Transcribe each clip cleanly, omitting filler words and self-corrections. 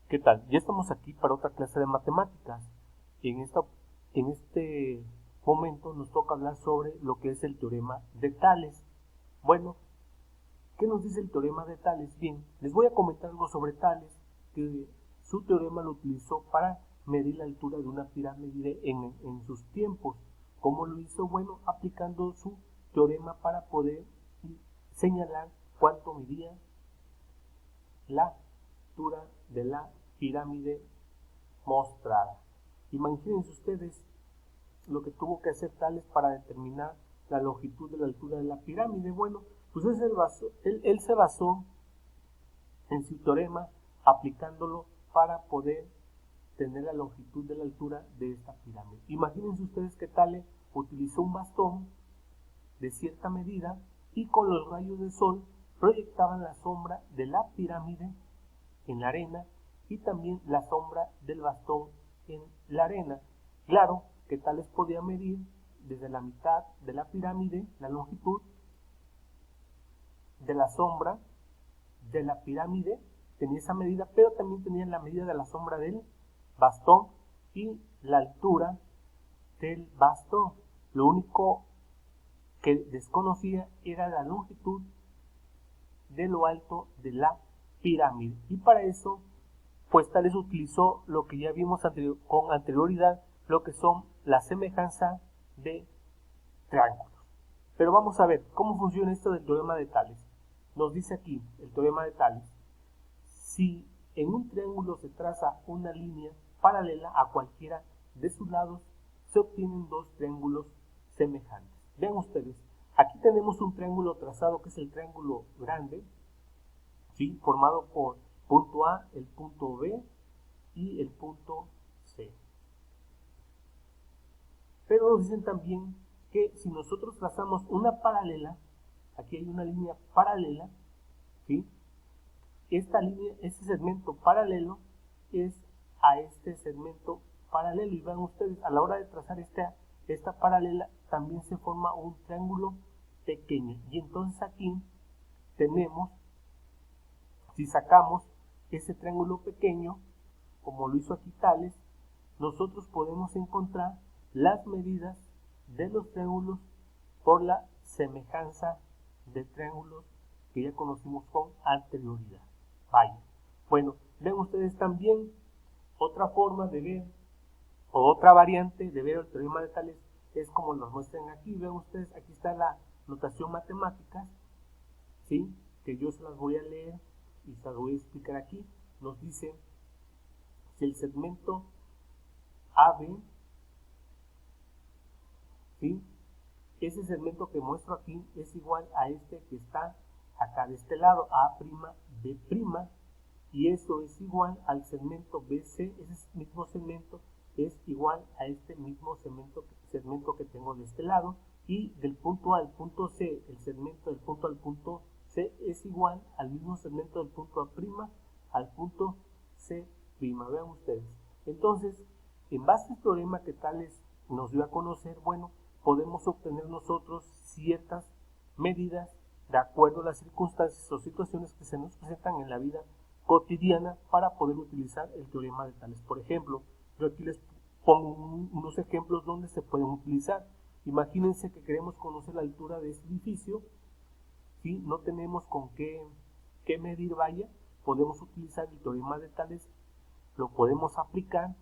¿Qué tal? Ya estamos aquí para otra clase de matemáticas. En este momento nos toca hablar sobre lo que es el teorema de Tales. Bueno, ¿qué nos dice el teorema de Tales? Bien, les voy a comentar algo sobre Tales, que su teorema lo utilizó para medir la altura de una pirámide en sus tiempos. ¿Cómo lo hizo? Bueno, aplicando su teorema para poder señalar cuánto medía la altura de la pirámide mostrada. Imagínense ustedes lo que tuvo que hacer Tales para determinar la longitud de la altura de la pirámide. Bueno, pues él se basó en su teorema aplicándolo para poder tener la longitud de la altura de esta pirámide. Imagínense ustedes que Tales utilizó un bastón de cierta medida y con los rayos del sol proyectaban la sombra de la pirámide en la arena y también la sombra del bastón en la arena. Claro que Tales podía medir desde la mitad de la pirámide la longitud de la sombra de la pirámide, tenía esa medida, pero también tenía la medida de la sombra del bastón y la altura del bastón. Lo único que desconocía era la longitud de lo alto de la pirámide, y para eso pues Tales utilizó lo que ya vimos con anterioridad, lo que son la semejanza de triángulos. Pero vamos a ver cómo funciona esto del teorema de Tales. Nos dice aquí el teorema de Tales: si en un triángulo se traza una línea paralela a cualquiera de sus lados, se obtienen dos triángulos semejantes. Vean ustedes, aquí tenemos un triángulo trazado que es el triángulo grande, ¿sí? Formado por punto A, el punto B y el punto C. Pero nos dicen también que si nosotros trazamos una paralela, aquí hay una línea paralela, ¿sí? Esta línea, este segmento paralelo es a este segmento paralelo, y vean ustedes, a la hora de trazar esta paralela también se forma un triángulo pequeño, y entonces aquí tenemos, si sacamos ese triángulo pequeño, como lo hizo aquí Tales, nosotros podemos encontrar las medidas de los triángulos por la semejanza de triángulos que ya conocimos con anterioridad. Vaya. Bueno, ven ustedes también otra forma de ver, o otra variante de ver el teorema de Tales, es como nos muestran aquí. Ven ustedes, aquí está la notación matemática, ¿sí? Que yo se las voy a leer y se las voy a explicar aquí. Nos dice: si el segmento AB, ¿sí? Ese segmento que muestro aquí es igual a este que está acá de este lado, A'B', y eso es igual al segmento BC, ese mismo segmento es igual a este mismo segmento que tengo de este lado, y del punto A al punto C, el segmento del punto al punto C es igual al mismo segmento del punto A' al punto C'. Vean ustedes. Entonces, en base al teorema que Tales nos dio a conocer, bueno, podemos obtener nosotros ciertas medidas de acuerdo a las circunstancias o situaciones que se nos presentan en la vida cotidiana para poder utilizar el teorema de Tales. Por ejemplo, yo aquí les pongo unos ejemplos donde se pueden utilizar. Imagínense que queremos conocer la altura de este edificio, ¿sí? No tenemos con qué medir, vaya, podemos utilizar el teorema de Tales, lo podemos aplicar,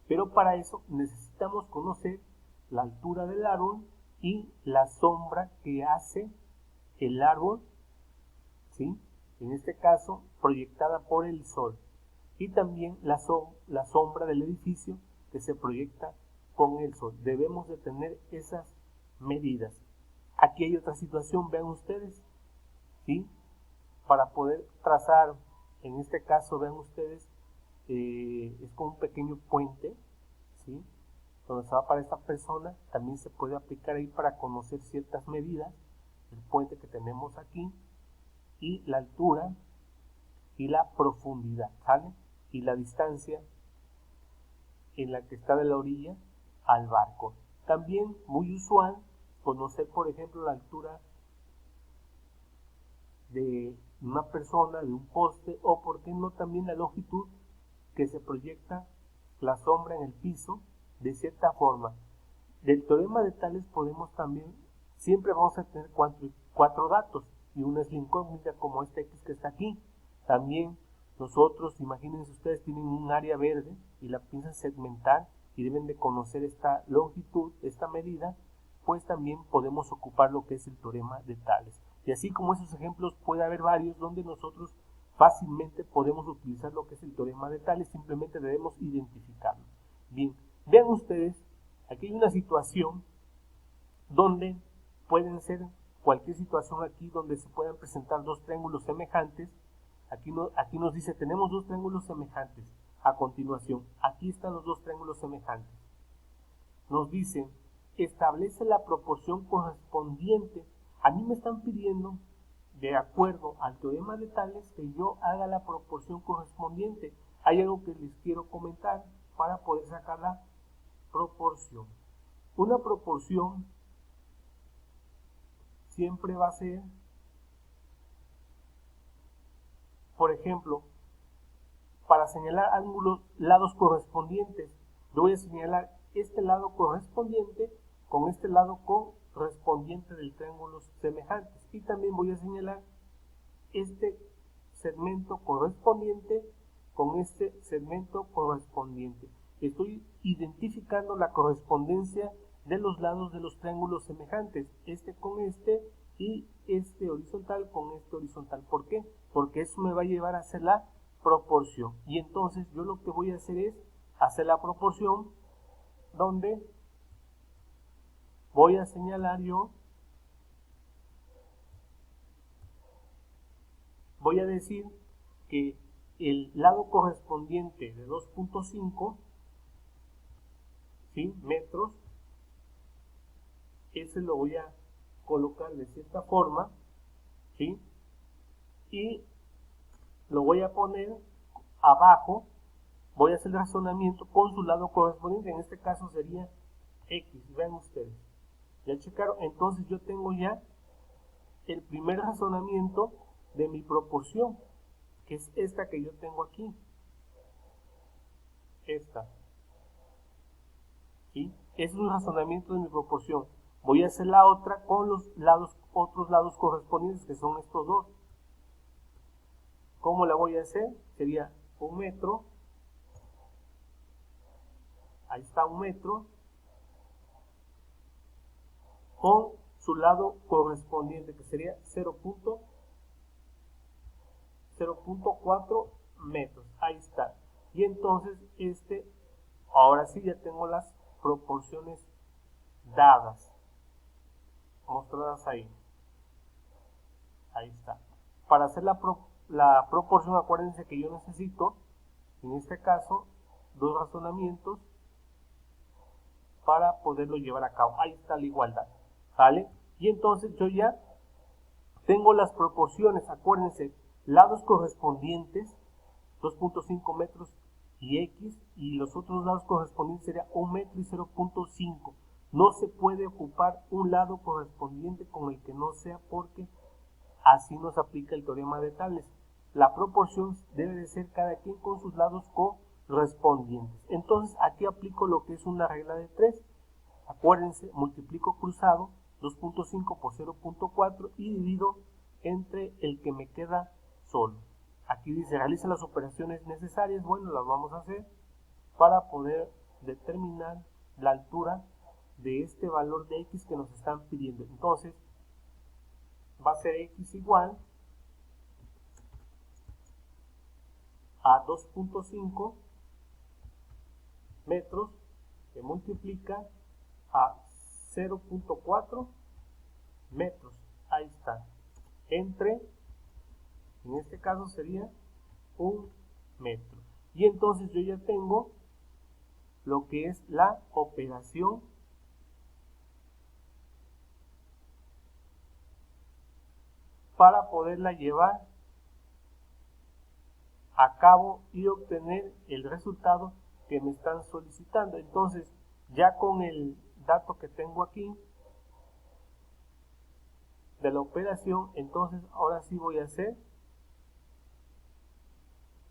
pero para eso necesitamos conocer la altura del árbol y la sombra que hace el árbol, ¿sí? En este caso proyectada por el sol, y también la sombra del edificio que se proyecta con el sol. Debemos de tener esas medidas. Aquí hay otra situación, vean ustedes, ¿sí? Para poder trazar, en este caso vean ustedes, es como un pequeño puente, ¿sí? Donde se va para esta persona, también se puede aplicar ahí para conocer ciertas medidas, el puente que tenemos aquí, y la altura y la profundidad, ¿sale? Y la distancia en la que está de la orilla al barco. También muy usual conocer, por ejemplo, la altura de una persona, de un poste, o por qué no también la longitud que se proyecta la sombra en el piso de cierta forma. Del teorema de Tales podemos también, siempre vamos a tener cuatro datos, y una es la incógnita como esta X que está aquí. También nosotros, imagínense ustedes, tienen un área verde y la piensan segmentar y deben de conocer esta longitud, esta medida, pues también podemos ocupar lo que es el teorema de Tales. Y así como esos ejemplos puede haber varios donde nosotros fácilmente podemos utilizar lo que es el teorema de Tales, simplemente debemos identificarlo. Bien, vean ustedes, aquí hay una situación donde pueden ser cualquier situación aquí donde se puedan presentar dos triángulos semejantes. Aquí nos dice, tenemos dos triángulos semejantes. A continuación, aquí están los dos triángulos semejantes. Nos dice, establece la proporción correspondiente. A mí me están pidiendo, de acuerdo al teorema de Tales, que yo haga la proporción correspondiente. Hay algo que les quiero comentar para poder sacar la proporción. Una proporción siempre va a ser, por ejemplo, para señalar ángulos, lados correspondientes, yo voy a señalar este lado correspondiente con este lado correspondiente del triángulo semejantes, y también voy a señalar este segmento correspondiente con este segmento correspondiente. Estoy identificando la correspondencia de los lados de los triángulos semejantes, este con este y este horizontal con este horizontal. ¿Por qué? Porque eso me va a llevar a hacer la proporción. Y entonces yo lo que voy a hacer es hacer la proporción donde voy a señalar voy a decir que el lado correspondiente de 2.5 ¿sí? metros, ese lo voy a colocar de cierta forma, ¿sí? Y lo voy a poner abajo, voy a hacer el razonamiento con su lado correspondiente, en este caso sería X, vean ustedes, ya checaron, entonces yo tengo ya el primer razonamiento de mi proporción, que es esta que yo tengo aquí, esta, ¿sí? Es un razonamiento de mi proporción. Voy a hacer la otra con los otros lados correspondientes, que son estos dos. ¿Cómo la voy a hacer? Sería 1 metro, ahí está 1 metro, con su lado correspondiente, que sería 0.4 metros, ahí está. Y entonces ahora sí ya tengo las proporciones dadas, mostradas ahí. Ahí está. Para hacer la proporción, acuérdense que yo necesito, en este caso, dos razonamientos para poderlo llevar a cabo. Ahí está la igualdad, ¿vale? Y entonces yo ya tengo las proporciones, acuérdense, lados correspondientes, 2.5 metros y X, y los otros lados correspondientes sería 1 metro y 0.5. No se puede ocupar un lado correspondiente con el que no sea, porque así nos aplica el teorema de Tales. La proporción debe de ser cada quien con sus lados correspondientes. Entonces aquí aplico lo que es una regla de 3. Acuérdense, multiplico cruzado 2.5 por 0.4 y divido entre el que me queda solo. Aquí dice, realiza las operaciones necesarias. Bueno, las vamos a hacer para poder determinar la altura de este valor de X que nos están pidiendo. Entonces, va a ser X igual a 2.5 metros que multiplica a 0.4 metros. Ahí está. Entre, en este caso sería 1 metro. Y entonces yo ya tengo lo que es la operación para poderla llevar a cabo y obtener el resultado que me están solicitando. Entonces, ya con el dato que tengo aquí, de la operación, entonces ahora sí voy a hacer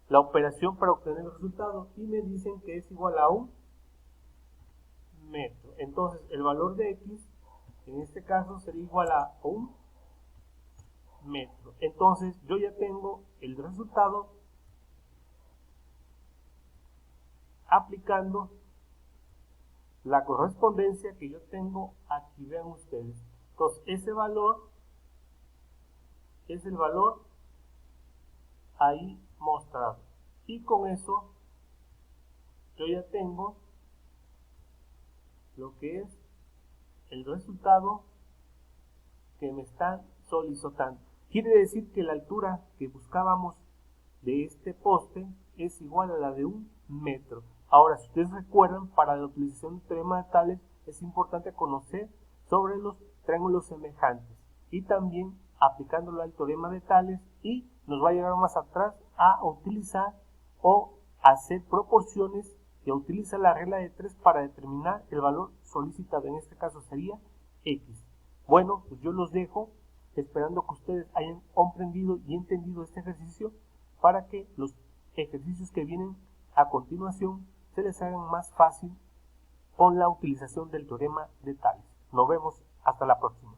la operación para obtener el resultado y me dicen que es igual a 1 metro. Entonces el valor de x en este caso sería igual a 1 metro. Entonces yo ya tengo el resultado aplicando la correspondencia que yo tengo aquí. Vean ustedes. Entonces ese valor es el valor ahí mostrado. Y con eso yo ya tengo lo que es el resultado que me están solicitando. Quiere decir que la altura que buscábamos de este poste es igual a la de 1 metro. Ahora, si ustedes recuerdan, para la utilización de teorema de Tales es importante conocer sobre los triángulos semejantes y también aplicándolo al teorema de Tales, y nos va a llevar más atrás a utilizar o hacer proporciones que utiliza la regla de 3 para determinar el valor solicitado. En este caso sería x. Bueno, pues yo los dejo esperando que ustedes hayan comprendido y entendido este ejercicio para que los ejercicios que vienen a continuación se les hagan más fácil con la utilización del teorema de Tales. Nos vemos hasta la próxima.